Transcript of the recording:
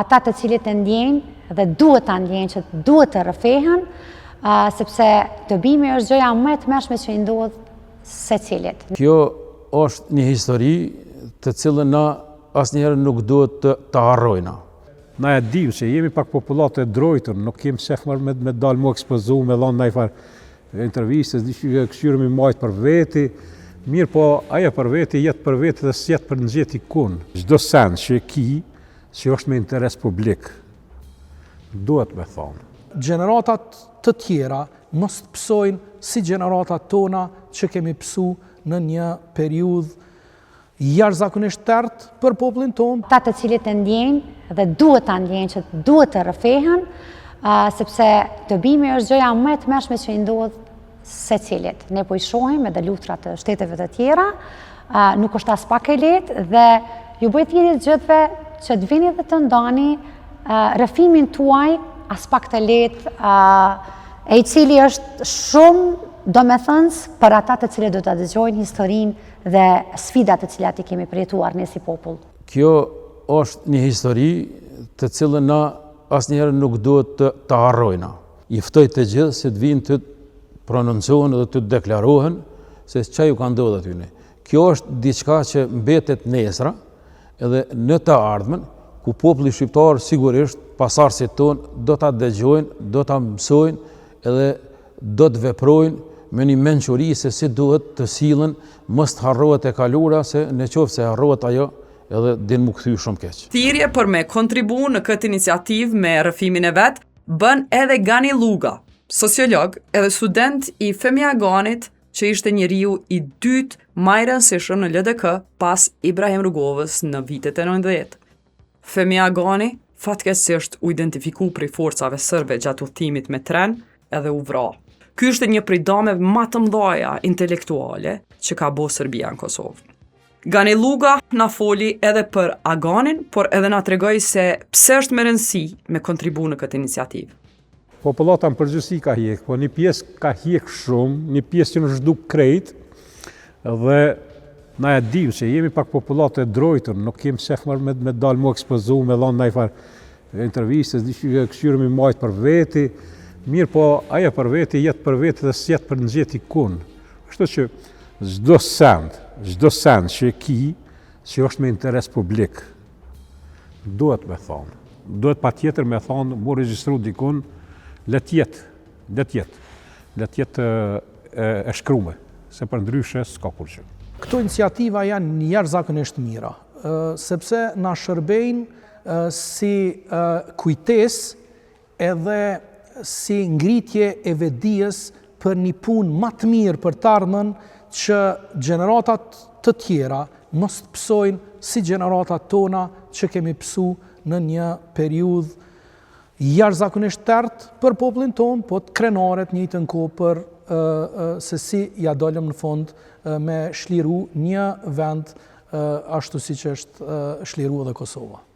ata të cilët e ndjenjë dhe duhet ta ndjenjë që duhet të rrëfehen, sepse dëbimi është gjëja më e tmerrshme që i ndodh secilit. Kjo është një histori të cilën na asnjëherë nuk duhet të harrojna. Na e dim se jemi pak popullatë e drojtur, nuk kemi shef me dalë mu ekspozu, me dhanë ndaj farë intervistës, këshyrëm i majtë për veti, mirë po aja për veti, jetë për veti dhe s'jetë për nëzjeti kun. Çdo send që e ki, që është me interes publik, duhet me thonë. Gjeneratat të tjera mos të pësojnë si gjeneratat tona që kemi pësu në një periudhë jashtëzakonisht tërtë për popullin tonë. Ata të cilët e ndjenjë dhe duhet ta ndjenjë që duhet të rrëfehen, sepse dëbimi është gjëja më e tmerrshme që i ndodh secilit. Ne po i shohim edhe lutrat të shteteve të tjera, nuk është as pak e lehtë dhe ju bëj thirrje gjithëve që të vini dhe të ndani rrëfimin tuaj as pak të lehtë, e i cili është shumë domethënës për ata të cilët do ta dëgjojnë historinë dhe sfidat të cilat i kemi përjetuar ne si popull. Kjo është një histori të cilën na asnjëherë nuk duhet të harrojna. I ftoj të gjithë se të vinë të prononcohen dhe të deklarohen se çfarë ju ka ndodhur aty. Kjo është diçka që mbetet nesra edhe në të ardhmen, ku populli shqiptar sigurisht pasardhësit tonë do ta dëgjojnë, do ta mësojnë edhe do të veprojnë me një mençuri se si duhet të sillen, mos të harrohet e kalura, se nëse harrohet ajo edhe din mu kthy shumë keq. Thirrje për me kontribu në këtë iniciativë me rrëfimin e vet bën edhe Gani Luga, sociolog edhe student i Femia Aganit, që ishte njeriu i dytë më i rëndësishëm në LDK pas Ibrahim Rugovës në vitet e 90. Femia Agani fatkeqësisht u identifiku prej forcave serbe gjatë udhëtimit me tren edhe u vra. Ky është një prej dameve më të mëdha intelektuale që ka bo Serbia në Kosovë. Gani Luga na foli edhe për Aganin, por edhe na tregoi se pse është me rëndësi me kontribu në këtë iniciativë. Popullata në përgjithësi ka hjek, po një pjesë ka hjek shumë, një pjesë që në zhduk krejt, dhe na e dim se jemi pak popullatë e drojtur, nuk kemi shef me dalë mu ekspozu, me dhanë ndaj farë intervistës, këshyrëm i majtë për veti, mirë po aja për veti, jetë për veti dhe s'jetë për nëzjeti kun. Kështu që çdo send që e ki, që është me interes publik, duhet me thonë. Duhet pa tjetër me thonë, mu regjistru dikun, let jetë e shkrume, se për ndryshe s'ka kur që. Këto iniciativa janë jashtëzakonisht mira, sepse na shërbejnë si kujtesë edhe si ngritje e vetdijes për një punë më të mirë për të ardhmen, që gjeneratat të tjera mos të pësojnë si gjeneratat tona që kemi pësu në një periudhë jashtëzakonisht tërtë për popullin tonë, po të krenaret njëjtën kohë për se si ja dolëm në fund me shliru një vend ashtu siç është shliruar edhe Kosova.